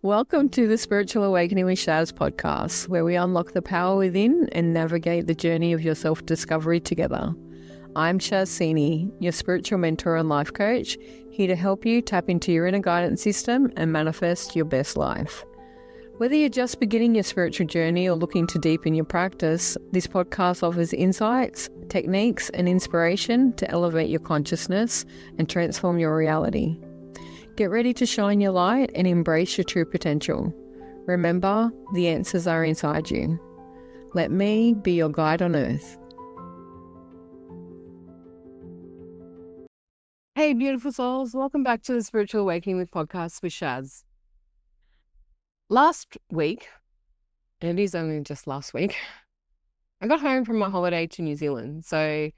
Welcome to the Spiritual Awakening with Shaz podcast, where we unlock the power within and navigate the journey of your self-discovery together. I'm Shaz, your spiritual mentor and life coach, here to help you tap into your inner guidance system and manifest your best life. Whether you're just beginning your spiritual journey or looking to deepen your practice, this podcast offers insights, techniques, and inspiration to elevate your consciousness and transform your reality. Get ready to shine your light and embrace your true potential. Remember, the answers are inside you. Let me be your guide on earth. Hey, beautiful souls. Welcome back to the Spiritual Awakening with podcast with Shaz. Last week, and it is only just last week, I got home from my holiday to New Zealand. So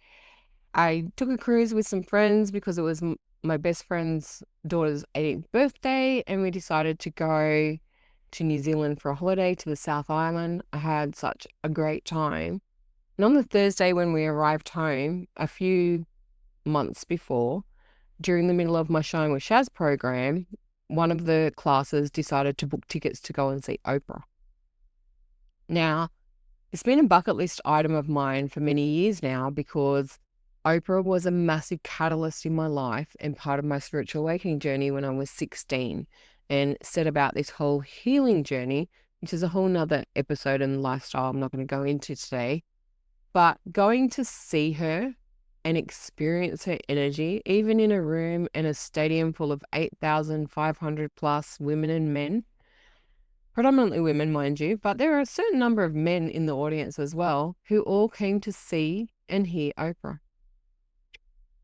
I took a cruise with some friends because it was my best friend's daughter's 18th birthday, and we decided to go to New Zealand for a holiday to the South Island. I had such a great time. And on the Thursday when we arrived home, a few months before, during the middle of my Shine with Shaz program, one of the classes decided to book tickets to go and see Oprah. Now, it's been a bucket list item of mine for many years now because Oprah was a massive catalyst in my life and part of my spiritual awakening journey when I was 16, and set about this whole healing journey, which is a whole nother episode and lifestyle I'm not going to go into today. But going to see her and experience her energy, even in a room and a stadium full of 8,500 plus women and men, predominantly women, mind you, but there are a certain number of men in the audience as well who all came to see and hear Oprah.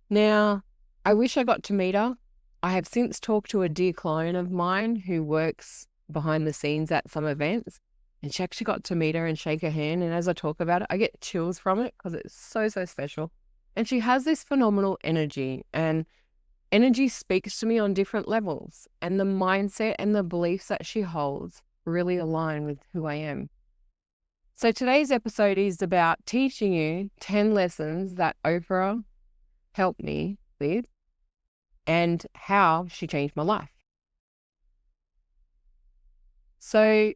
Now, I wish I got to meet her. I have since talked to a dear client of mine who works behind the scenes at some events, and she actually got to meet her and shake her hand. And as I talk about it, I get chills from it because it's so, so special. And she has this phenomenal energy, and energy speaks to me on different levels. And the mindset and the beliefs that she holds really align with who I am. So today's episode is about teaching you 10 lessons that Oprah helped me with and how she changed my life. So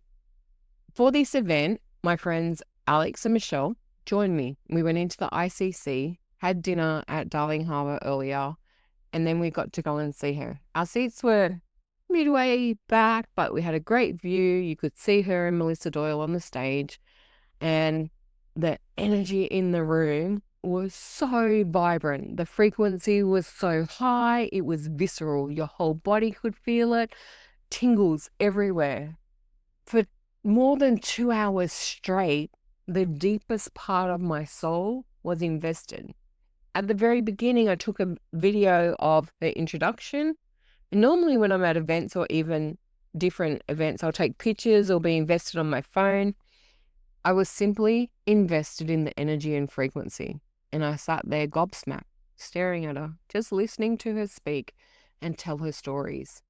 for this event, my friends Alex and Michelle joined me. We went into the ICC, had dinner at Darling Harbour earlier, and then we got to go and see her. Our seats were midway back, but we had a great view. You could see her and Melissa Doyle on the stage, and the energy in the room was so vibrant. The frequency was so high. It was visceral. Your whole body could feel it. Tingles everywhere. For more than 2 hours straight, the deepest part of my soul was invested. At the very beginning, I took a video of the introduction. And normally when I'm at events or even different events, I'll take pictures or be invested on my phone. I was simply invested in the energy and frequency. And I sat there gobsmacked, staring at her, just listening to her speak and tell her stories.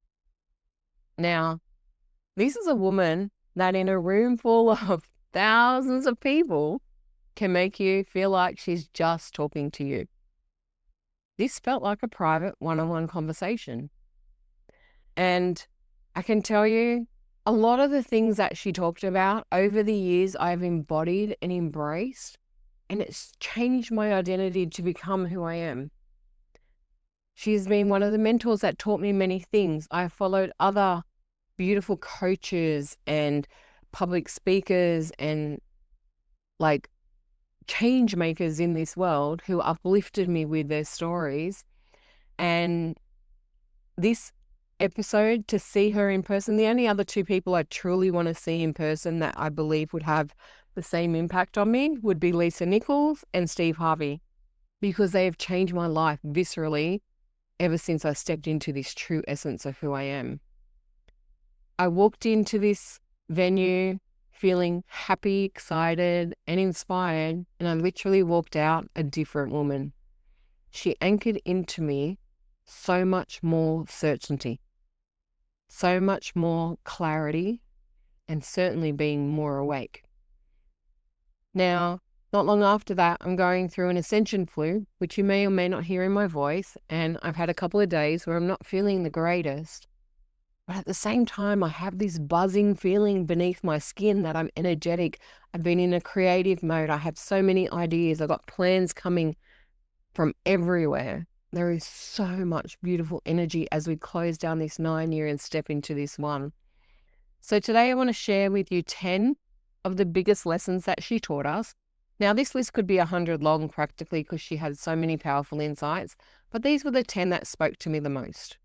Now, this is a woman that in a room full of thousands of people can make you feel like she's just talking to you. This felt like a private one-on-one conversation. And I can tell you, a lot of the things that she talked about over the years, I've embodied and embraced, and it's changed my identity to become who I am. She's been one of the mentors that taught me many things. I followed other beautiful coaches and public speakers and change makers in this world who uplifted me with their stories. And this episode, to see her in person, the only other two people I truly want to see in person that I believe would have the same impact on me would be Lisa Nichols and Steve Harvey, because they have changed my life viscerally ever since I stepped into this true essence of who I am. I walked into this venue feeling happy, excited, and inspired, and I literally walked out a different woman. She anchored into me so much more certainty, so much more clarity, and certainly being more awake. Now, not long after that, I'm going through an ascension flu, which you may or may not hear in my voice, and I've had a couple of days where I'm not feeling the greatest. But at the same time, I have this buzzing feeling beneath my skin that I'm energetic. I've been in a creative mode. I have so many ideas. I've got plans coming from everywhere. There is so much beautiful energy as we close down this 9-year and step into this one. So today I want to share with you 10 of the biggest lessons that she taught us. Now, this list could be 100 long practically because she had so many powerful insights, but these were the 10 that spoke to me the most.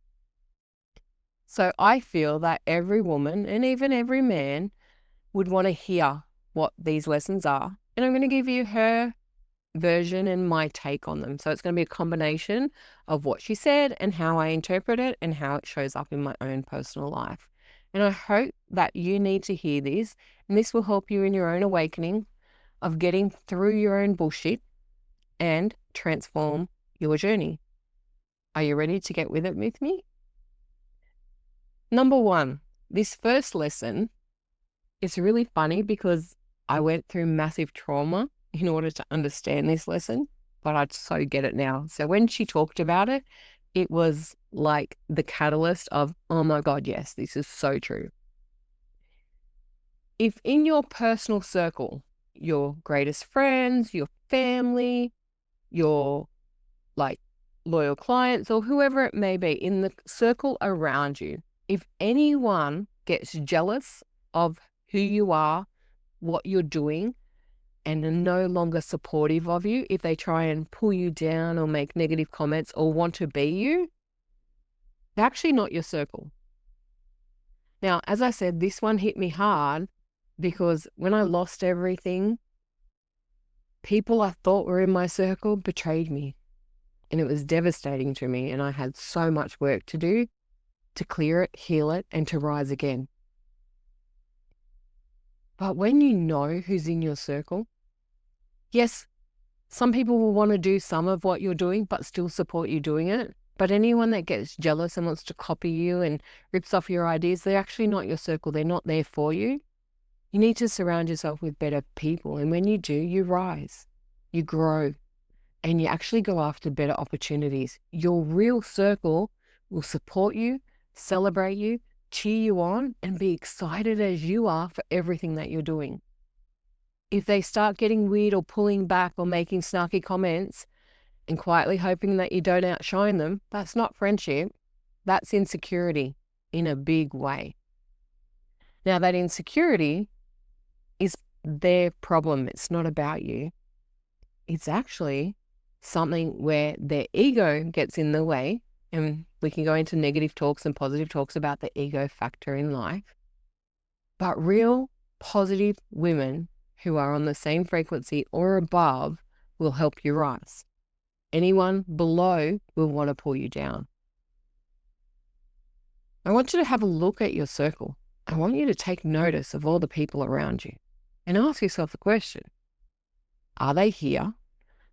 So I feel that every woman and even every man would want to hear what these lessons are. And I'm going to give you her version and my take on them. So it's going to be a combination of what she said and how I interpret it and how it shows up in my own personal life. And I hope that you need to hear this, and this will help you in your own awakening of getting through your own bullshit and transform your journey. Are you ready to get with it with me? Number 1, this first lesson is really funny because I went through massive trauma in order to understand this lesson, but I so get it now. So when she talked about it, it was like the catalyst of, oh my God, yes, this is so true. If in your personal circle, your greatest friends, your family, your loyal clients or whoever it may be in the circle around you, if anyone gets jealous of who you are, what you're doing, and are no longer supportive of you, if they try and pull you down or make negative comments or want to be you, they're actually not your circle. Now, as I said, this one hit me hard because when I lost everything, people I thought were in my circle betrayed me. And it was devastating to me. And I had so much work to do to clear it, heal it, and to rise again. But when you know who's in your circle, yes, some people will want to do some of what you're doing, but still support you doing it. But anyone that gets jealous and wants to copy you and rips off your ideas, they're actually not your circle. They're not there for you. You need to surround yourself with better people. And when you do, you rise, you grow, and you actually go after better opportunities. Your real circle will support you, celebrate you, cheer you on, and be excited as you are for everything that you're doing. If they start getting weird or pulling back or making snarky comments and quietly hoping that you don't outshine them, that's not friendship. That's insecurity in a big way. Now, that insecurity is their problem. It's not about you. It's actually something where their ego gets in the way, and we can go into negative talks and positive talks about the ego factor in life. But real positive women who are on the same frequency or above will help you rise. Anyone below will want to pull you down. I want you to have a look at your circle. I want you to take notice of all the people around you and ask yourself the question, are they here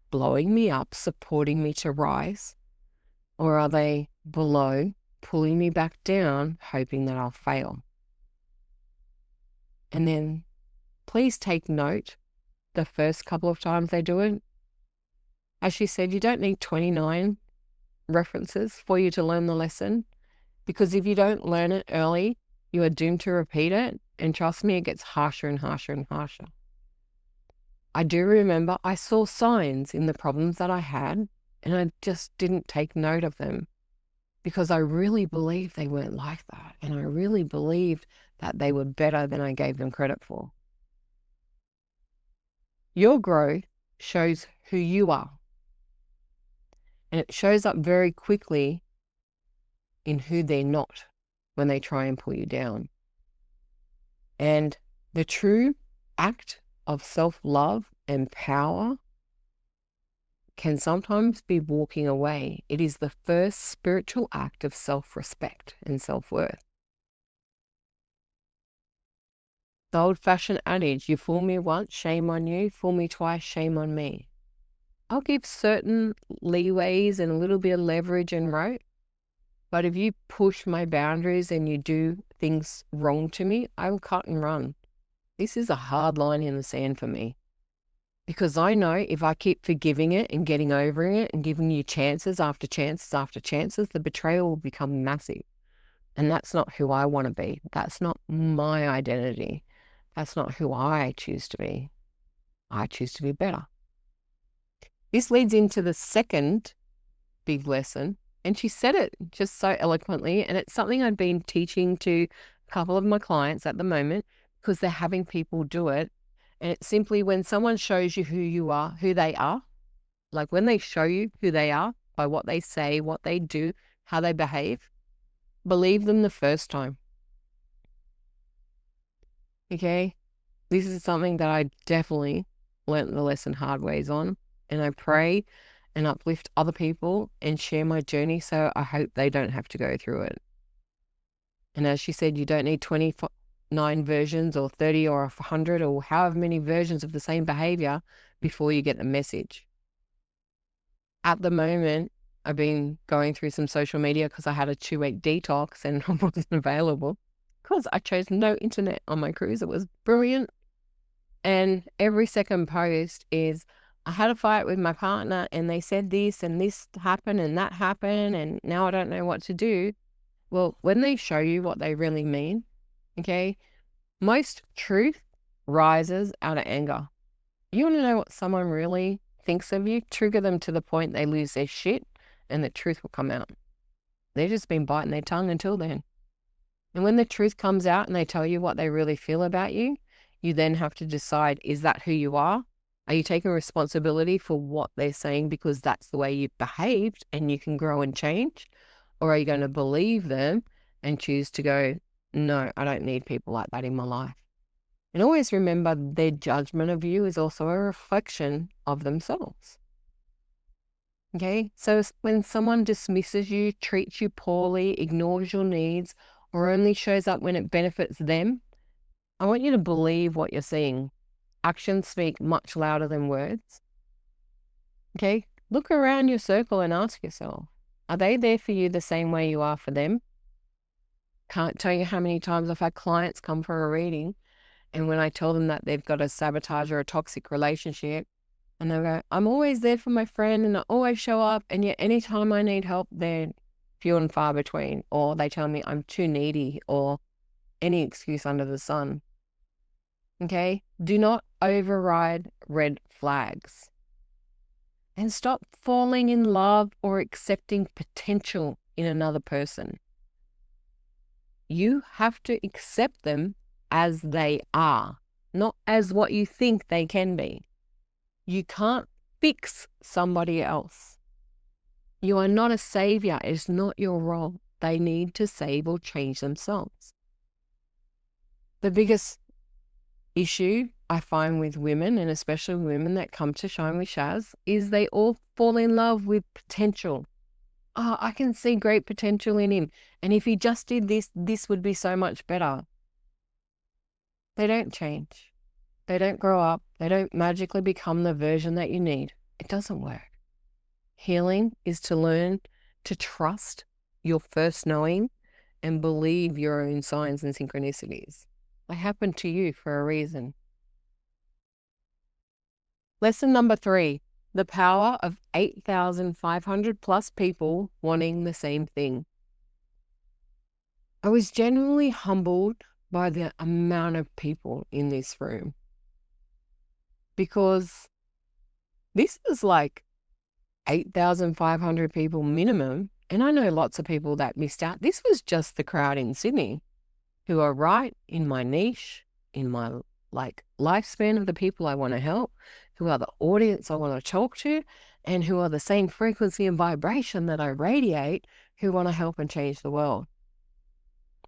blowing me up, supporting me to rise? Or are they below, pulling me back down, hoping that I'll fail? And then please take note the first couple of times they do it. As she said, you don't need 29 references for you to learn the lesson, because if you don't learn it early, you are doomed to repeat it. And trust me, it gets harsher and harsher and harsher. I do remember I saw signs in the problems that I had, and I just didn't take note of them because I really believed they weren't like that. And I really believed that they were better than I gave them credit for. Your growth shows who you are. And it shows up very quickly in who they're not when they try and pull you down. And the true act of self-love and power can sometimes be walking away. It is the first spiritual act of self-respect and self-worth. The old-fashioned adage, you fool me once, shame on you, fool me twice, shame on me. I'll give certain leeways and a little bit of leverage and rope, but if you push my boundaries and you do things wrong to me, I will cut and run. This is a hard line in the sand for me, because I know if I keep forgiving it and getting over it and giving you chances after chances after chances, the betrayal will become massive. And that's not who I want to be. That's not my identity. That's not who I choose to be. I choose to be better. This leads into the second big lesson. And she said it just so eloquently. And it's something I've been teaching to a couple of my clients at the moment because they're having people do it. And it's simply when someone shows you who you are, who they are, like when they show you who they are by what they say, what they do, how they behave, believe them the first time. Okay? This is something that I definitely learnt the lesson hard ways on. And I pray and uplift other people and share my journey, so I hope they don't have to go through it. And as she said, you don't need 29 versions or 30 or 100 or however many versions of the same behavior before you get the message. At the moment, I've been going through some social media because I had a 2-week detox and I wasn't available because I chose no internet on my cruise. It was brilliant. And every second post is, I had a fight with my partner and they said this and this happened and that happened and now I don't know what to do. Well, when they show you what they really mean, okay, most truth rises out of anger. You want to know what someone really thinks of you? Trigger them to the point they lose their shit and the truth will come out. They've just been biting their tongue until then. And when the truth comes out and they tell you what they really feel about you, you then have to decide, is that who you are? Are you taking responsibility for what they're saying because that's the way you've behaved and you can grow and change? Or are you going to believe them and choose to go, no, I don't need people like that in my life? And always remember their judgment of you is also a reflection of themselves. Okay, so when someone dismisses you, treats you poorly, ignores your needs, or only shows up when it benefits them, I want you to believe what you're seeing. Actions speak much louder than words. Okay, look around your circle and ask yourself, are they there for you the same way you are for them? Can't tell you how many times I've had clients come for a reading, and when I tell them that they've got a sabotage or a toxic relationship, and they go, I'm always there for my friend and I always show up, and yet anytime I need help, they're few and far between, or they tell me I'm too needy, or any excuse under the sun. Okay? Do not override red flags. And stop falling in love or accepting potential in another person. You have to accept them as they are, not as what you think they can be. You can't fix somebody else. You are not a savior. It's not your role. They need to save or change themselves. The biggest issue I find with women, and especially women that come to Shine with Shaz, is they all fall in love with potential. Oh, I can see great potential in him. And if he just did this, this would be so much better. They don't change. They don't grow up. They don't magically become the version that you need. It doesn't work. Healing is to learn to trust your first knowing and believe your own signs and synchronicities. They happen to you for a reason. Lesson number 3, the power of 8,500 plus people wanting the same thing. I was genuinely humbled by the amount of people in this room, because this is like 8,500 people minimum. And I know lots of people that missed out. This was just the crowd in Sydney who are right in my niche, in my lifespan of the people I want to help, who are the audience I want to talk to, and who are the same frequency and vibration that I radiate, who want to help and change the world.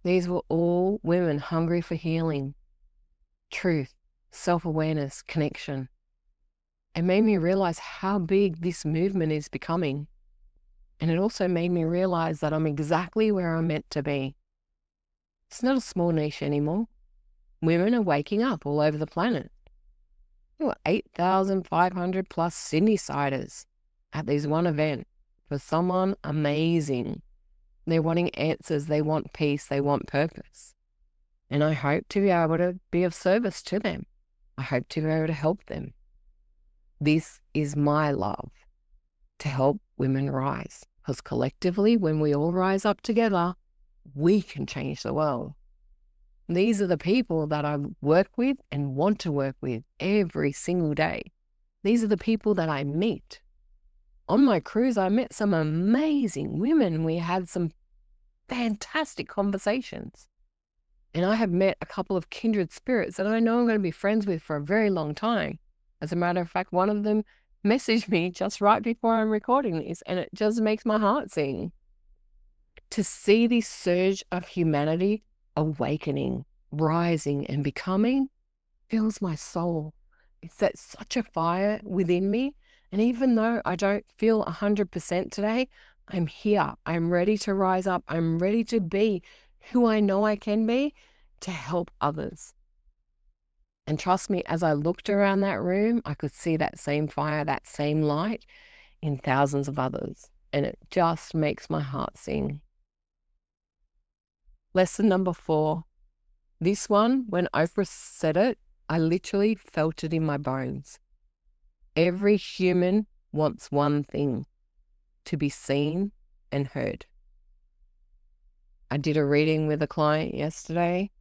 These were all women hungry for healing, truth, self-awareness, connection. It made me realize how big this movement is becoming. And it also made me realize that I'm exactly where I'm meant to be. It's not a small niche anymore. Women are waking up all over the planet. There were 8,500 plus Sydney-siders at this one event for someone amazing. They're wanting answers, they want peace, they want purpose. And I hope to be able to be of service to them. I hope to be able to help them. This is my love, to help women rise. Because collectively, when we all rise up together, we can change the world. These are the people that I work with and want to work with every single day. These are the people that I meet. On my cruise, I met some amazing women. We had some fantastic conversations. And I have met a couple of kindred spirits that I know I'm going to be friends with for a very long time. As a matter of fact, one of them messaged me just right before I'm recording this, and it just makes my heart sing. To see this surge of humanity awakening, rising, and becoming fills my soul. It's that such a fire within me. And even though I don't feel 100% today, I'm here. I'm ready to rise up. I'm ready to be who I know I can be to help others. And trust me, as I looked around that room, I could see that same fire, that same light in thousands of others. And it just makes my heart sing. Lesson number 4. This one, when Oprah said it, I literally felt it in my bones. Every human wants one thing: to be seen and heard. I did a reading with a client yesterday,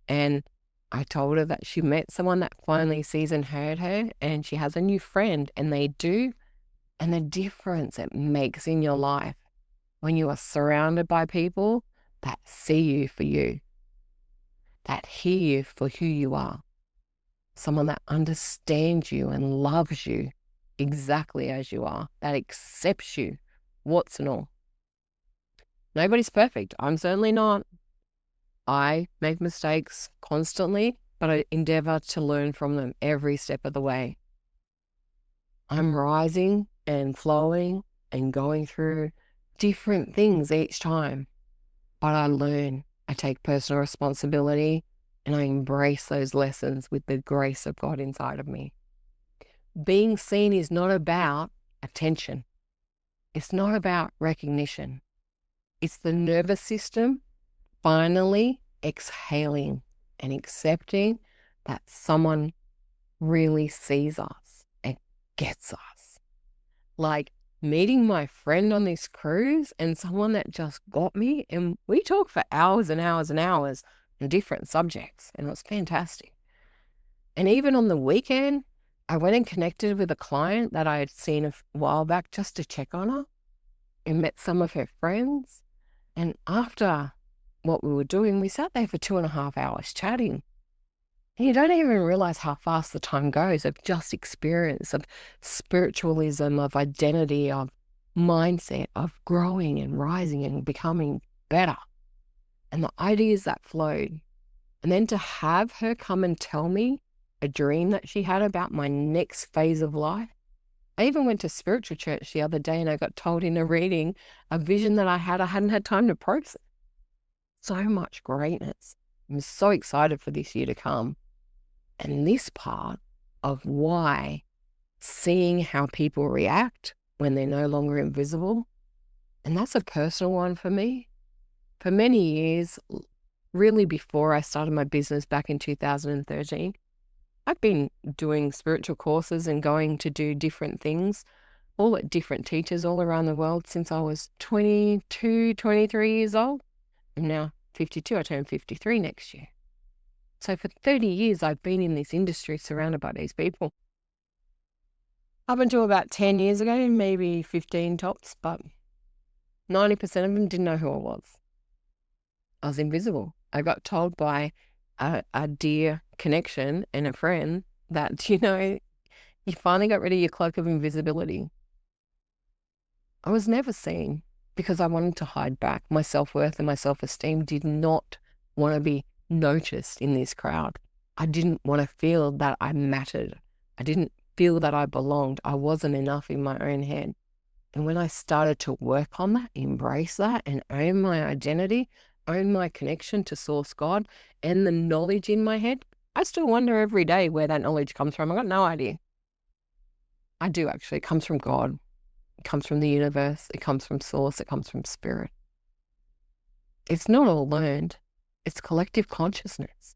and I told her that she met someone that finally sees and heard her, and she has a new friend, and they do, and the difference it makes in your life when you are surrounded by people that see you for you, that hear you for who you are, someone that understands you and loves you exactly as you are, that accepts you, warts and all. Nobody's perfect. I'm certainly not. I make mistakes constantly, but I endeavor to learn from them every step of the way. I'm rising and flowing and going through different things each time, but I learn. I take personal responsibility and I embrace those lessons with the grace of God inside of me. Being seen is not about attention. It's not about recognition. It's the nervous system finally exhaling and accepting that someone really sees us and gets us. Like meeting my friend on this cruise and someone that just got me, and we talked for hours and hours and hours on different subjects, and it was fantastic. And even on the weekend, I went and connected with a client that I had seen a while back just to check on her, and met some of her friends. And after what we were doing, we sat there for 2.5 hours chatting. And you don't even realize how fast the time goes of just experience, of spiritualism, of identity, of mindset, of growing and rising and becoming better. And the ideas that flowed. And then to have her come and tell me a dream that she had about my next phase of life. I even went to spiritual church the other day and I got told in a reading a vision that I hadn't had time to process. So much greatness. I'm so excited for this year to come. And this part of why seeing how people react when they're no longer invisible, and that's a personal one for me. For many years, really before I started my business back in 2013, I've been doing spiritual courses and going to do different things, all at different teachers all around the world since I was 22, 23 years old. I'm now 52. I turn 53 next year. So for 30 years, I've been in this industry surrounded by these people. Up until about 10 years ago, maybe 15 tops, but 90% of them didn't know who I was. I was invisible. I got told by a dear connection and a friend that, you finally got rid of your cloak of invisibility. I was never seen because I wanted to hide back. My self-worth and my self-esteem did not want to be noticed in this crowd. I didn't want to feel that I mattered. I didn't feel that I belonged. I wasn't enough in my own head. And when I started to work on that, embrace that, and own my identity, own my connection to Source God and the knowledge in my head, I still wonder every day where that knowledge comes from. I got no idea. I do actually. It comes from God. It comes from the universe. It comes from Source. It comes from Spirit. It's not all learned. It's collective consciousness.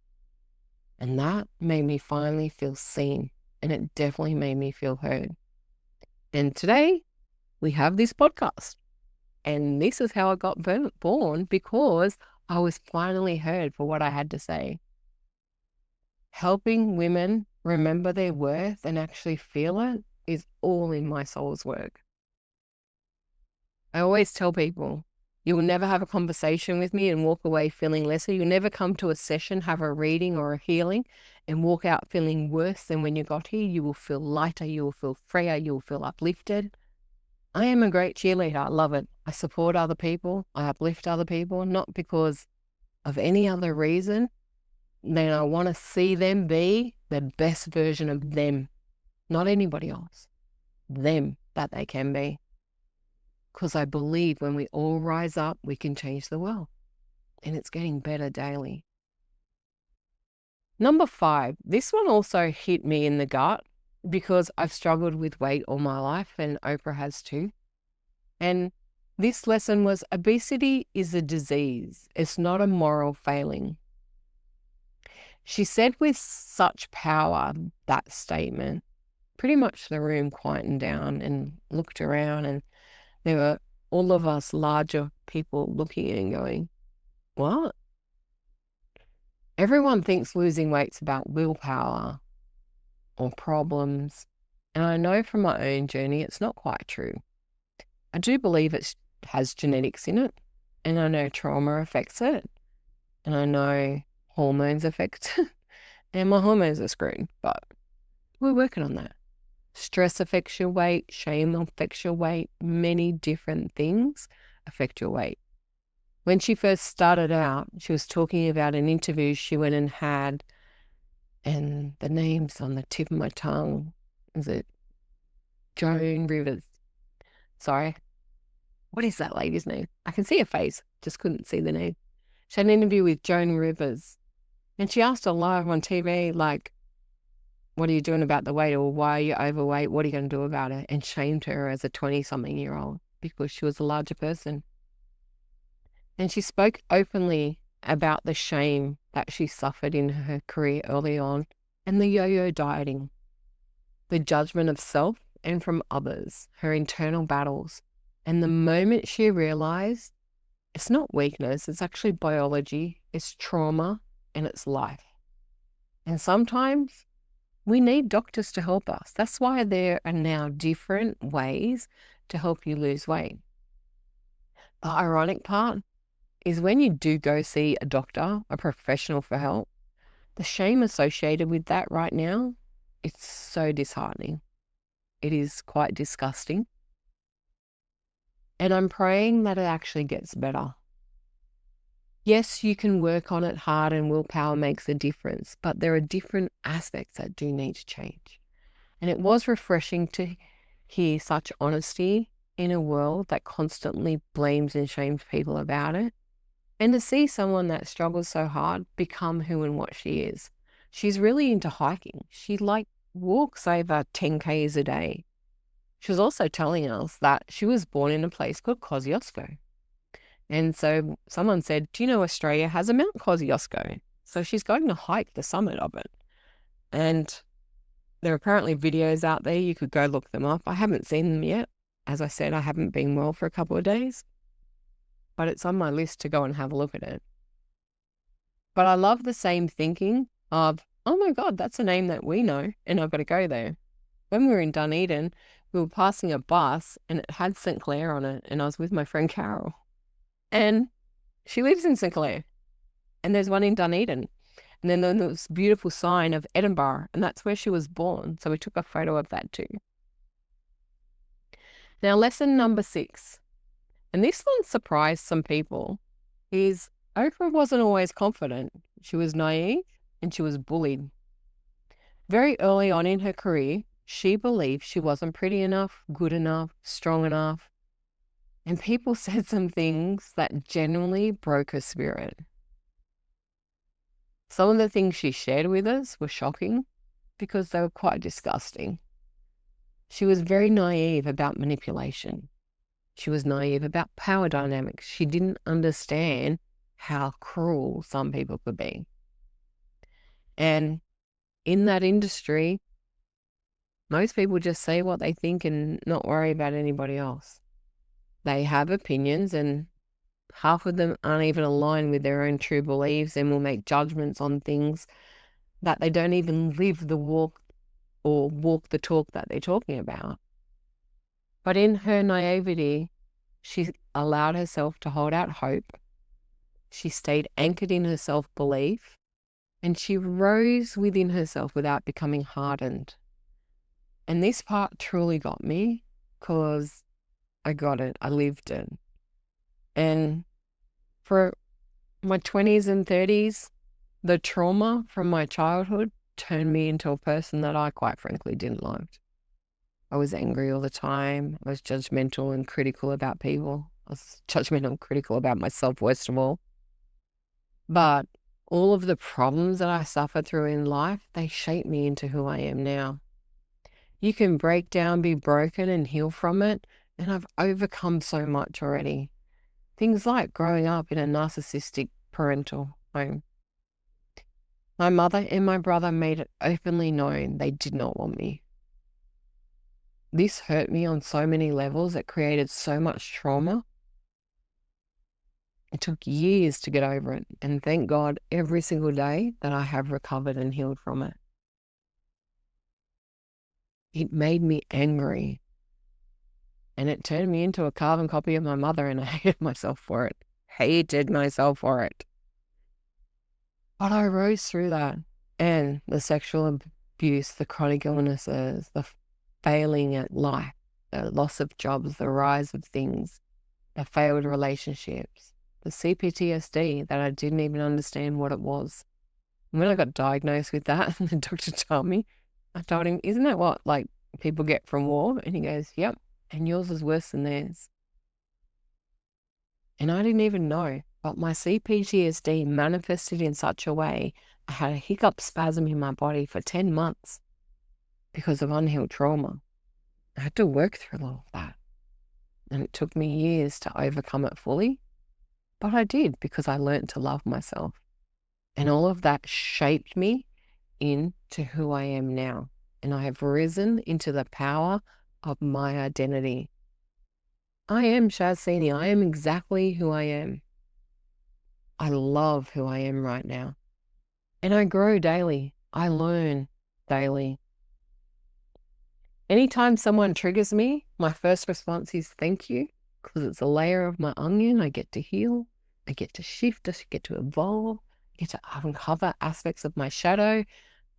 And that made me finally feel seen. And it definitely made me feel heard. And today we have this podcast. And this is how I got born, because I was finally heard for what I had to say. Helping women remember their worth and actually feel it is all in my soul's work. I always tell people, you will never have a conversation with me and walk away feeling lesser. You'll never come to a session, have a reading or a healing, and walk out feeling worse than when you got here. You will feel lighter, you will feel freer, you will feel uplifted. I am a great cheerleader. I love it. I support other people. I uplift other people, not because of any other reason than I want to see them be the best version of them, not anybody else, them that they can be. Because I believe when we all rise up, we can change the world. And it's getting better daily. Number 5, this one also hit me in the gut because I've struggled with weight all my life, and Oprah has too. And this lesson was, obesity is a disease. It's not a moral failing. She said with such power that statement. Pretty much the room quietened down and looked around, and there were all of us larger people looking and going, what? Everyone thinks losing weight's about willpower or problems. And I know from my own journey, it's not quite true. I do believe it has genetics in it, and I know trauma affects it, and I know hormones affect it, and my hormones are screwed, but we're working on that. Stress affects your weight, shame affects your weight, many different things affect your weight. When she first started out, she was talking about an interview she went and had, and the name's on the tip of my tongue. Is it Joan Rivers? Sorry. What is that lady's name? I can see her face, just couldn't see the name. She had an interview with Joan Rivers, and she asked her live on TV, like, what are you doing about the weight, or why are you overweight? What are you going to do about it? And shamed her as a 20-something-year-old because she was a larger person. And she spoke openly about the shame that she suffered in her career early on, and the yo-yo dieting, the judgment of self and from others, her internal battles. And the moment she realized it's not weakness, it's actually biology, it's trauma, and it's life. And sometimes we need doctors to help us. That's why there are now different ways to help you lose weight. The ironic part is when you do go see a doctor, a professional for help, the shame associated with that right now, it's so disheartening. It is quite disgusting. And I'm praying that it actually gets better. Yes, you can work on it hard and willpower makes a difference, but there are different aspects that do need to change. And it was refreshing to hear such honesty in a world that constantly blames and shames people about it. And to see someone that struggles so hard become who and what she is. She's really into hiking. She walks over 10Ks a day. She was also telling us that she was born in a place called Kosciuszko. And so someone said, do you know Australia has a Mount Kosciuszko? So she's going to hike the summit of it. And there are apparently videos out there. You could go look them up. I haven't seen them yet. As I said, I haven't been well for a couple of days. But it's on my list to go and have a look at it. But I love the same thinking of, oh my God, that's a name that we know, and I've got to go there. When we were in Dunedin, we were passing a bus and it had St. Clair on it, and I was with my friend Carol. And she lives in St. Clair, and there's one in Dunedin. And then there was this beautiful sign of Edinburgh, and that's where she was born. So we took a photo of that too. Now, lesson number 6, and this one surprised some people, is Oprah wasn't always confident. She was naive and she was bullied. Very early on in her career, she believed she wasn't pretty enough, good enough, strong enough. And people said some things that genuinely broke her spirit. Some of the things she shared with us were shocking because they were quite disgusting. She was very naive about manipulation. She was naive about power dynamics. She didn't understand how cruel some people could be. And in that industry, most people just say what they think and not worry about anybody else. They have opinions, and half of them aren't even aligned with their own true beliefs and will make judgments on things that they don't even live the walk or walk the talk that they're talking about. But in her naivety, she allowed herself to hold out hope. She stayed anchored in her self-belief, and she rose within herself without becoming hardened. And this part truly got me because I got it. I lived it. And for my 20s and 30s, the trauma from my childhood turned me into a person that I quite frankly didn't like. I was angry all the time. I was judgmental and critical about people. I was judgmental and critical about myself, worst of all. But all of the problems that I suffered through in life, they shaped me into who I am now. You can break down, be broken, and heal from it. And I've overcome so much already. Things like growing up in a narcissistic parental home. My mother and my brother made it openly known they did not want me. This hurt me on so many levels. It created so much trauma. It took years to get over it. And thank God every single day that I have recovered and healed from it. It made me angry. And it turned me into a carbon copy of my mother, and I hated myself for it. Hated myself for it. But I rose through that. And the sexual abuse, the chronic illnesses, the failing at life, the loss of jobs, the rise of things, the failed relationships, the CPTSD that I didn't even understand what it was. When I got diagnosed with that, the doctor told me, I told him, isn't that what like people get from war? And he goes, yep, and yours is worse than theirs. And I didn't even know, but my CPTSD manifested in such a way, I had a hiccup spasm in my body for 10 months because of unhealed trauma. I had to work through all of that. And it took me years to overcome it fully, but I did because I learned to love myself. And all of that shaped me into who I am now. And I have risen into the power of my identity. I am Shaz Senior. I am exactly who I am. I love who I am right now. And I grow daily. I learn daily. Anytime someone triggers me, my first response is thank you, because it's a layer of my onion. I get to heal. I get to shift. I get to evolve. I get to uncover aspects of my shadow,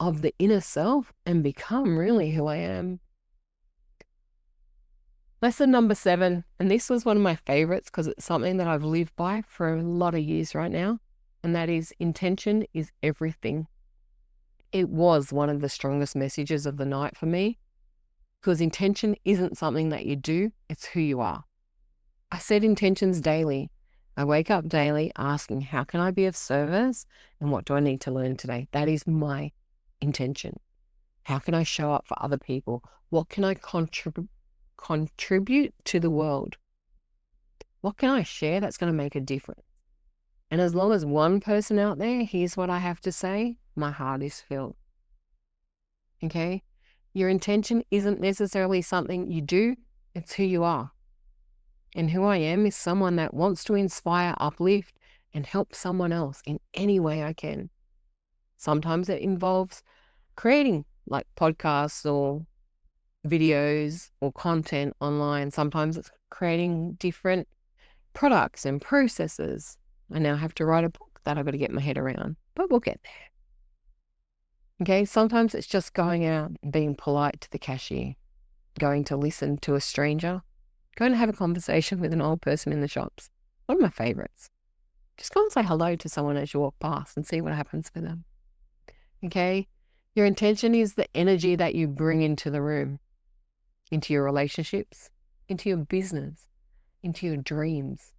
of the inner self, and become really who I am. Lesson number 7, and this was one of my favorites because it's something that I've lived by for a lot of years right now, and that is intention is everything. It was one of the strongest messages of the night for me because intention isn't something that you do, it's who you are. I set intentions daily. I wake up daily asking, how can I be of service and what do I need to learn today? That is my intention. How can I show up for other people? What can I contribute to the world? What can I share that's going to make a difference? And as long as one person out there hears what I have to say, my heart is filled. Okay? Your intention isn't necessarily something you do, it's who you are. And who I am is someone that wants to inspire, uplift, and help someone else in any way I can. Sometimes it involves creating like podcasts or videos or content online. Sometimes it's creating different products and processes. I now have to write a book that I've got to get my head around, but we'll get there. Okay, sometimes it's just going out and being polite to the cashier, going to listen to a stranger, going to have a conversation with an old person in the shops. One of my favorites. Just go and say hello to someone as you walk past and see what happens for them. Okay, your intention is the energy that you bring into the room, into your relationships, into your business, into your dreams.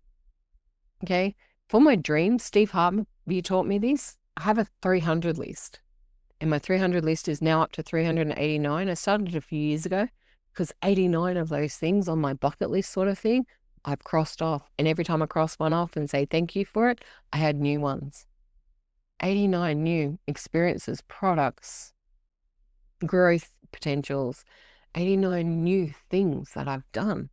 Okay, for my dreams, Steve Hartman, you taught me this. I have a 300 list. And my 300 list is now up to 389. I started a few years ago because 89 of those things on my bucket list sort of thing, I've crossed off. And every time I cross one off and say thank you for it, I had new ones. 89 new experiences, products, growth potentials, 89 new things that I've done.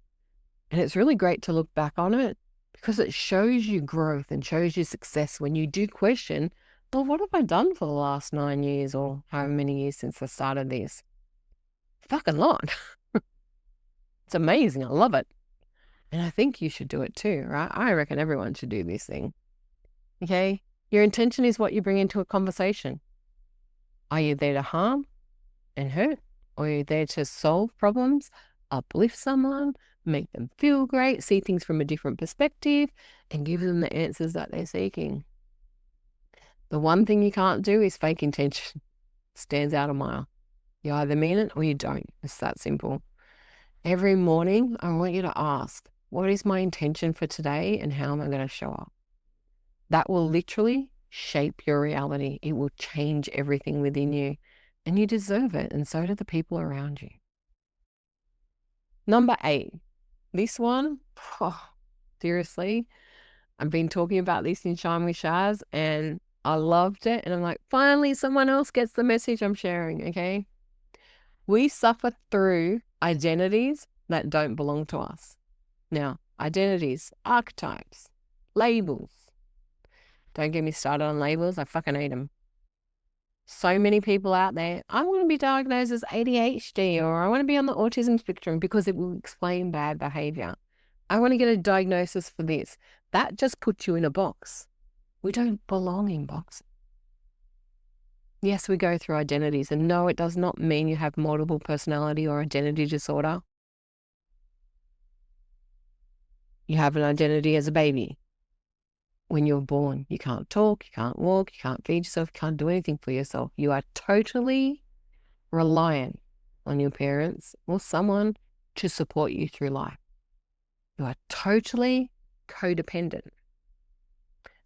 And it's really great to look back on it because it shows you growth and shows you success when you do question, well, what have I done for the last 9 years or however many years since I started this? Fucking lot. It's amazing. I love it. And I think you should do it too, right? I reckon everyone should do this thing. Okay? Your intention is what you bring into a conversation. Are you there to harm and hurt? Or are you there to solve problems, uplift someone, make them feel great, see things from a different perspective, and give them the answers that they're seeking? The one thing you can't do is fake intention. Stands out a mile. You either mean it or you don't. It's that simple. Every morning, I want you to ask, what is my intention for today and how am I going to show up? That will literally shape your reality. It will change everything within you. And you deserve it, and so do the people around you. Number 8. This one, seriously, I've been talking about this in Shine with Shaz, and I loved it. And I'm like, finally, someone else gets the message I'm sharing, okay? We suffer through identities that don't belong to us. Now, identities, archetypes, labels. Don't get me started on labels. I fucking hate them. So many people out there, I want to be diagnosed as ADHD or I want to be on the autism spectrum because it will explain bad behavior. I want to get a diagnosis for this. That just puts you in a box. We don't belong in boxes. Yes, we go through identities, and no, it does not mean you have multiple personality or identity disorder. You have an identity as a baby. When you're born, you can't talk, you can't walk, you can't feed yourself, you can't do anything for yourself. You are totally reliant on your parents or someone to support you through life. You are totally codependent.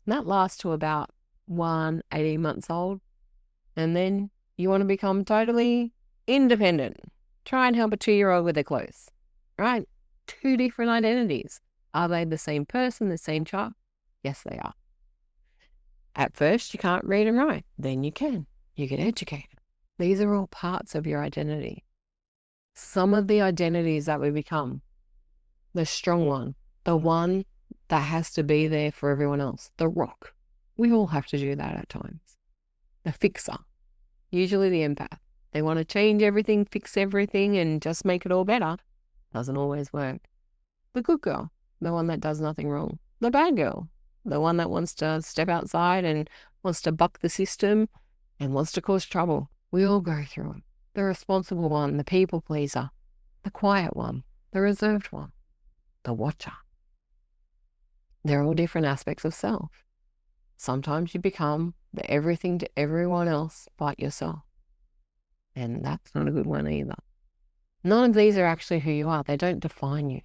And that lasts to about 18 months old. And then you want to become totally independent. Try and help a 2-year-old with their clothes, right? 2 different identities. Are they the same person, the same child? Yes, they are. At first, you can't read and write. Then you can. You get educated. These are all parts of your identity. Some of the identities that we become, the strong one, the one that has to be there for everyone else, the rock. We all have to do that at times. The fixer, usually the empath. They want to change everything, fix everything, and just make it all better. Doesn't always work. The good girl, the one that does nothing wrong. The bad girl, the one that wants to step outside and wants to buck the system and wants to cause trouble. We all go through it. The responsible one, the people pleaser, the quiet one, the reserved one, the watcher. They're all different aspects of self. Sometimes you become the everything to everyone else but yourself. And that's not a good one either. None of these are actually who you are. They don't define you.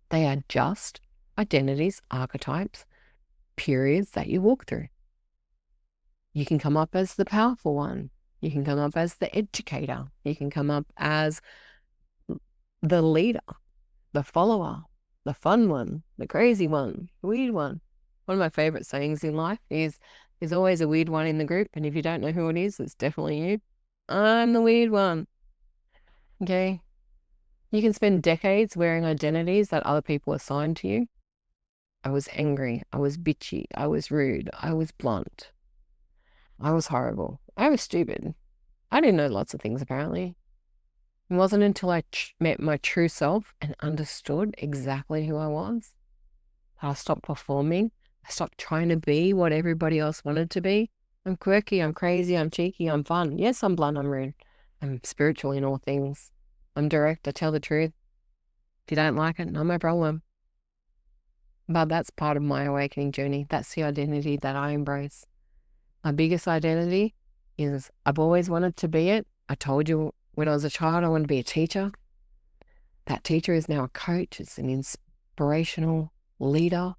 They are just identities, archetypes, periods that you walk through. You can come up as the powerful one. You can come up as the educator. You can come up as the leader, the follower, the fun one, the crazy one, the weird one. One of my favorite sayings in life is, there's always a weird one in the group, and if you don't know who it is, it's definitely you. I'm the weird one. Okay? You can spend decades wearing identities that other people assign to you. I was angry. I was bitchy. I was rude. I was blunt. I was horrible. I was stupid. I didn't know lots of things, apparently. It wasn't until I met my true self and understood exactly who I was that I stopped performing. I stopped trying to be what everybody else wanted to be. I'm quirky, I'm crazy, I'm cheeky, I'm fun. Yes, I'm blunt, I'm rude. I'm spiritual in all things. I'm direct, I tell the truth. If you don't like it, not my problem. But that's part of my awakening journey. That's the identity that I embrace. My biggest identity is I've always wanted to be it. I told you when I was a child I wanted to be a teacher. That teacher is now a coach. It's an inspirational leader.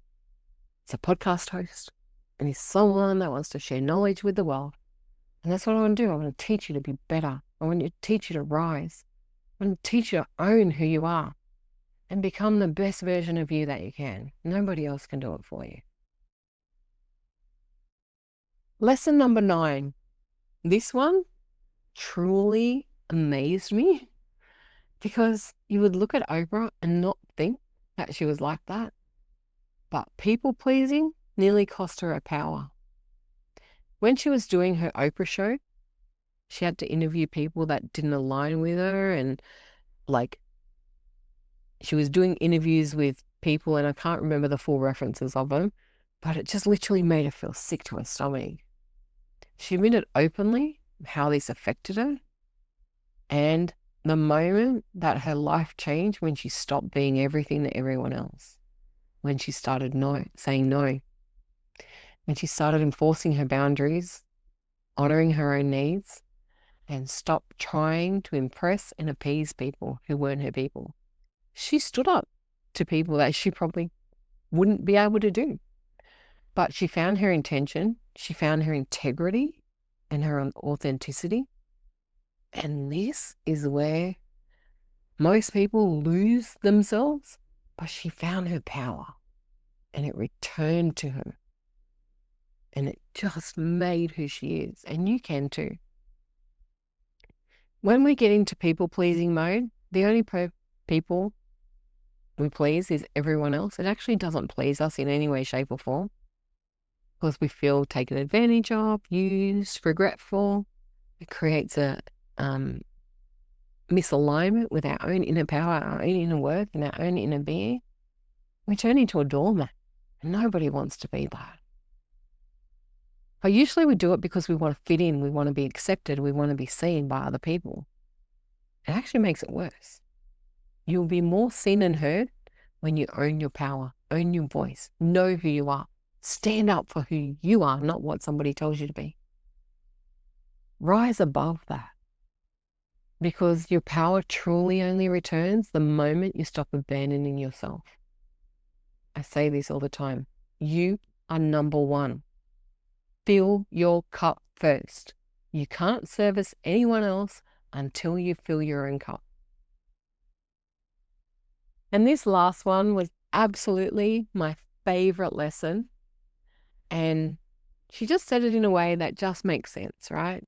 It's a podcast host. And he's someone that wants to share knowledge with the world. And that's what I want to do. I want to teach you to be better. I want to teach you to rise. I want to teach you to own who you are and become the best version of you that you can. Nobody else can do it for you. Lesson number 9. This one truly amazed me because you would look at Oprah and not think that she was like that. But people pleasing nearly cost her her power. When she was doing her Oprah show, she had to interview people that didn't align with her, and like she was doing interviews with people, and I can't remember the full references of them, but it just literally made her feel sick to her stomach. She admitted openly how this affected her, and the moment that her life changed when she stopped being everything to everyone else, when she started saying no, when she started enforcing her boundaries, honoring her own needs, and stopped trying to impress and appease people who weren't her people. She stood up to people that she probably wouldn't be able to do. But she found her intention, she found her integrity and her authenticity. And this is where most people lose themselves, but she found her power and it returned to her. And it just made who she is. And you can too. When we get into people-pleasing mode, the only people we please is everyone else. It actually doesn't please us in any way, shape, or form, because we feel taken advantage of, used, regretful. It creates a misalignment with our own inner power, our own inner worth, and our own inner being. We turn into a doormat, and nobody wants to be that. But usually we do it because we want to fit in, we want to be accepted, we want to be seen by other people. It actually makes it worse. You'll be more seen and heard when you own your power, own your voice, know who you are, stand up for who you are, not what somebody tells you to be. Rise above that, because your power truly only returns the moment you stop abandoning yourself. I say this all the time. You are number one. Fill your cup first. You can't service anyone else until you fill your own cup. And this last one was absolutely my favorite lesson. And she just said it in a way that just makes sense, right?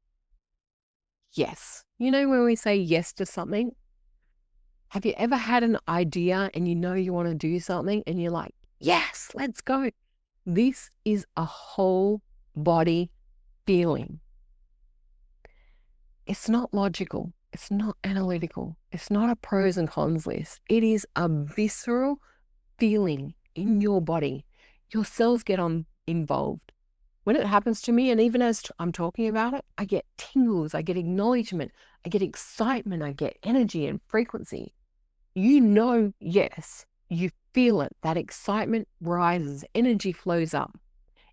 Yes. You know, when we say yes to something, have you ever had an idea and you know you want to do something and you're like, yes, let's go. This is a whole body feeling. It's not logical. It's not analytical. It's not a pros and cons list. It is a visceral feeling in your body. Your cells get involved. When it happens to me, and even as I'm talking about it, I get tingles, I get acknowledgement, I get excitement, I get energy and frequency. You know, yes, you feel it. That excitement rises, energy flows up.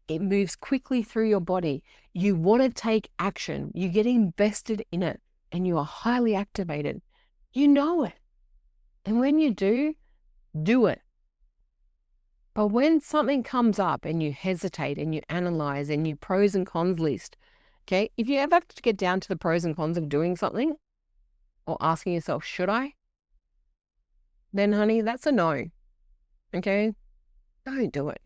It moves quickly through your body. You want to take action. You get invested in it and you are highly activated. You know it. And when you do it. But when something comes up and you hesitate and you analyze and you pros and cons list, okay, if you ever have to get down to the pros and cons of doing something or asking yourself, should I? Then, honey, that's a no. Okay? Don't do it.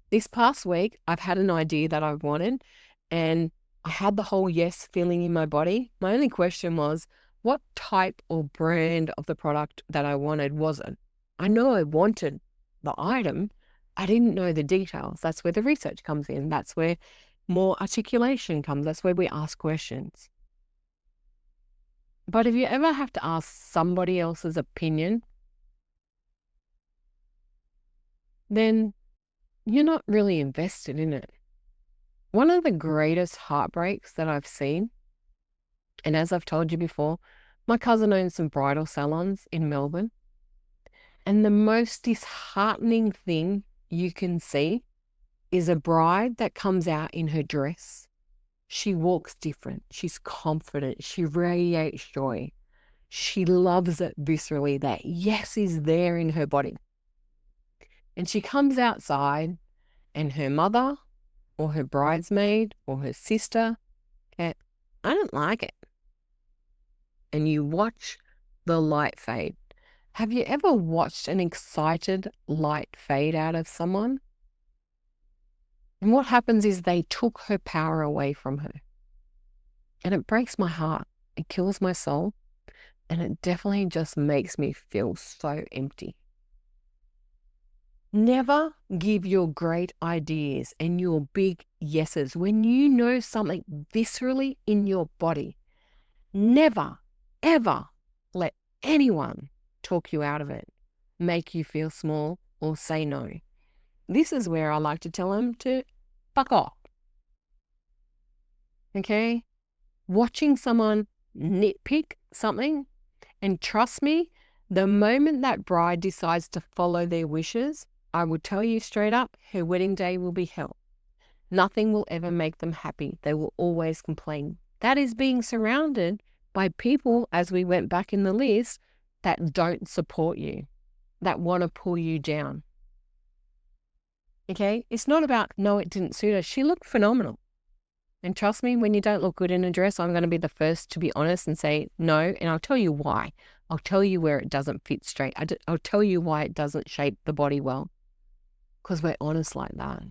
This past week, I've had an idea that I wanted and I had the whole yes feeling in my body. My only question was, what type or brand of the product that I wanted was it? I know I wanted the item. I didn't know the details. That's where the research comes in. That's where more articulation comes. That's where we ask questions. But if you ever have to ask somebody else's opinion, then you're not really invested in it. One of the greatest heartbreaks that I've seen, and as I've told you before, my cousin owns some bridal salons in Melbourne. And the most disheartening thing you can see is a bride that comes out in her dress. She walks different. She's confident. She radiates joy. She loves it viscerally. That yes is there in her body. And she comes outside and her mother or her bridesmaid or her sister, I don't like it. And you watch the light fade. Have you ever watched an excited light fade out of someone? And what happens is they took her power away from her. And it breaks my heart. It kills my soul And it definitely just makes me feel so empty. Never give your great ideas and your big yeses when you know something viscerally in your body. Never, ever let anyone talk you out of it, make you feel small, or say no. This is where I like to tell them to fuck off. Okay? Watching someone nitpick something, and trust me, the moment that bride decides to follow their wishes, I will tell you straight up, her wedding day will be hell. Nothing will ever make them happy. They will always complain. That is being surrounded by people, as we went back in the list, that don't support you, that want to pull you down. Okay? It's not about, no, it didn't suit her. She looked phenomenal. And trust me, when you don't look good in a dress, I'm going to be the first to be honest and say no. And I'll tell you why. I'll tell you where it doesn't fit straight. I'll tell you why it doesn't shape the body well. Because we're honest like that.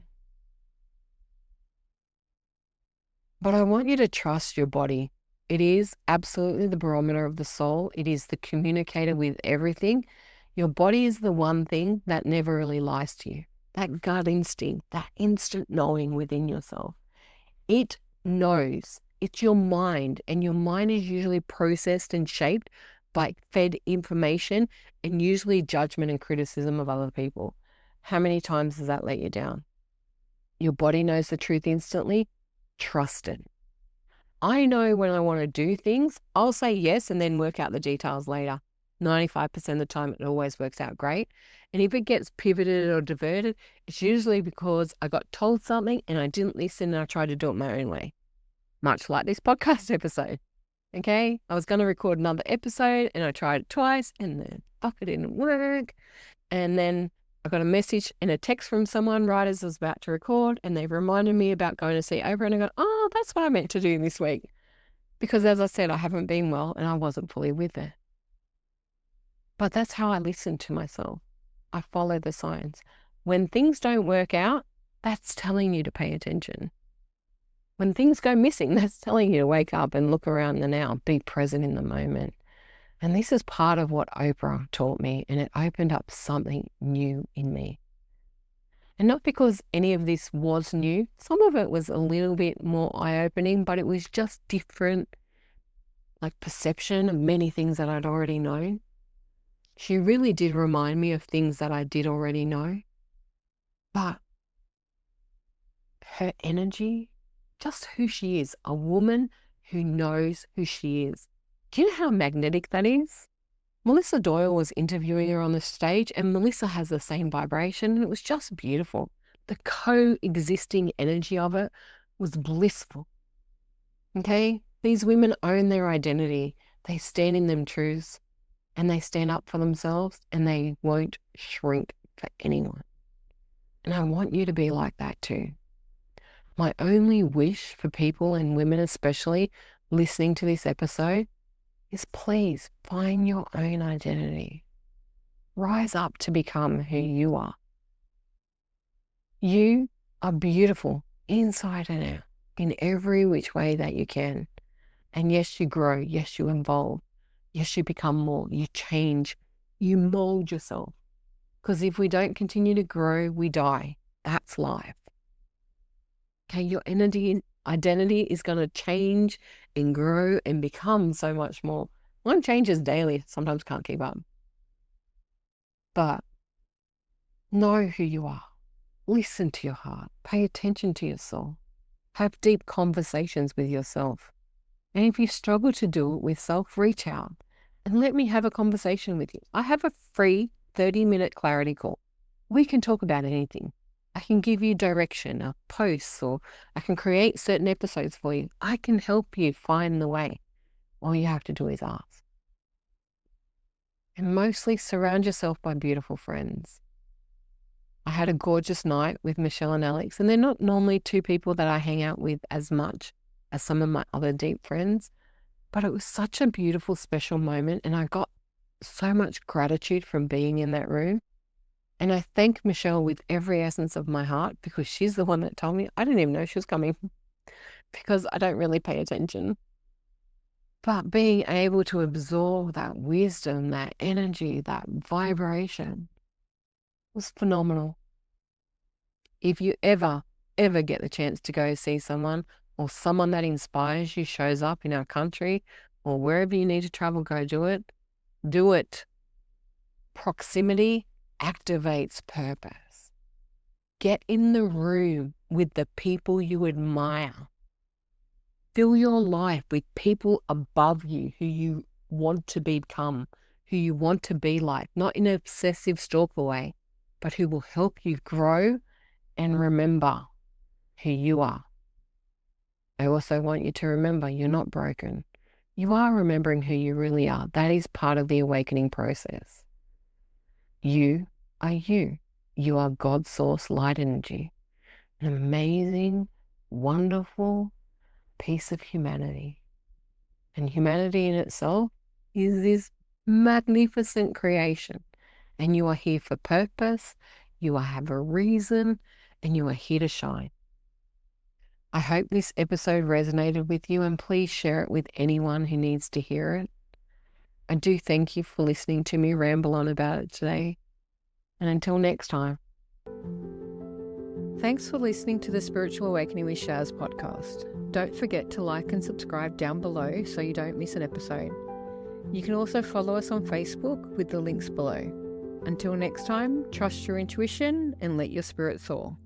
But I want you to trust your body. It is absolutely the barometer of the soul. It is the communicator with everything. Your body is the one thing that never really lies to you. That gut instinct, that instant knowing within yourself. It knows. It's your mind, and your mind is usually processed and shaped by fed information and usually judgment and criticism of other people. How many times does that let you down? Your body knows the truth instantly. Trust it. I know when I want to do things, I'll say yes and then work out the details later. 95% of the time, it always works out great. And if it gets pivoted or diverted, it's usually because I got told something and I didn't listen and I tried to do it my own way. Much like this podcast episode. Okay? I was going to record another episode and I tried it twice and then fuck, it didn't work. And then I got a message and a text from someone right as I was about to record, and they reminded me about going to see Oprah, and I go, oh, that's what I meant to do this week. Because as I said, I haven't been well and I wasn't fully with it. But that's how I listen to myself. I follow the signs. When things don't work out, that's telling you to pay attention. When things go missing, that's telling you to wake up and look around the now, be present in the moment. And this is part of what Oprah taught me, and it opened up something new in me. And not because any of this was new. Some of it was a little bit more eye-opening, but it was just different, like perception of many things that I'd already known. She really did remind me of things that I did already know. But her energy, just who she is, a woman who knows who she is. Do you know how magnetic that is? Melissa Doyle was interviewing her on the stage, and Melissa has the same vibration, and it was just beautiful. The coexisting energy of it was blissful. Okay? These women own their identity. They stand in them truths, and they stand up for themselves, and they won't shrink for anyone. And I want you to be like that too. My only wish for people, and women especially, listening to this episode is please find your own identity. Rise up to become who you are. You are beautiful inside and out in every which way that you can. And yes, you grow. Yes, you evolve. Yes, you become more. You change. You mold yourself. Because if we don't continue to grow, we die. That's life. Okay, your identity is going to change and grow and become so much more. One changes daily. Sometimes can't keep up. But know who you are. Listen to your heart. Pay attention to your soul. Have deep conversations with yourself. And if you struggle to do it with self, reach out and let me have a conversation with you. I have a free 30-minute clarity call. We can talk about anything. I can give you direction, posts, or I can create certain episodes for you. I can help you find the way. All you have to do is ask. And mostly surround yourself by beautiful friends. I had a gorgeous night with Michelle and Alex, and they're not normally two people that I hang out with as much as some of my other deep friends, but it was such a beautiful, special moment, and I got so much gratitude from being in that room. And I thank Michelle with every essence of my heart because she's the one that told me. I didn't even know she was coming because I don't really pay attention. But being able to absorb that wisdom, that energy, that vibration was phenomenal. If you ever get the chance to go see someone, or someone that inspires you shows up in our country or wherever you need to travel, go do it. Do it. Proximity activates purpose. Get in the room with the people you admire. Fill your life with people above you who you want to become, who you want to be like, not in an obsessive stalker way, but who will help you grow and remember who you are. I also want you to remember you're not broken. You are remembering who you really are. That is part of the awakening process. You are you. You are God's source light energy, an amazing, wonderful piece of humanity. And humanity in itself is this magnificent creation. And you are here for purpose, you have a reason, and you are here to shine. I hope this episode resonated with you, and please share it with anyone who needs to hear it. I do thank you for listening to me ramble on about it today. And until next time. Thanks for listening to the Spiritual Awakening with Shaz podcast. Don't forget to like and subscribe down below so you don't miss an episode. You can also follow us on Facebook with the links below. Until next time, trust your intuition and let your spirit soar.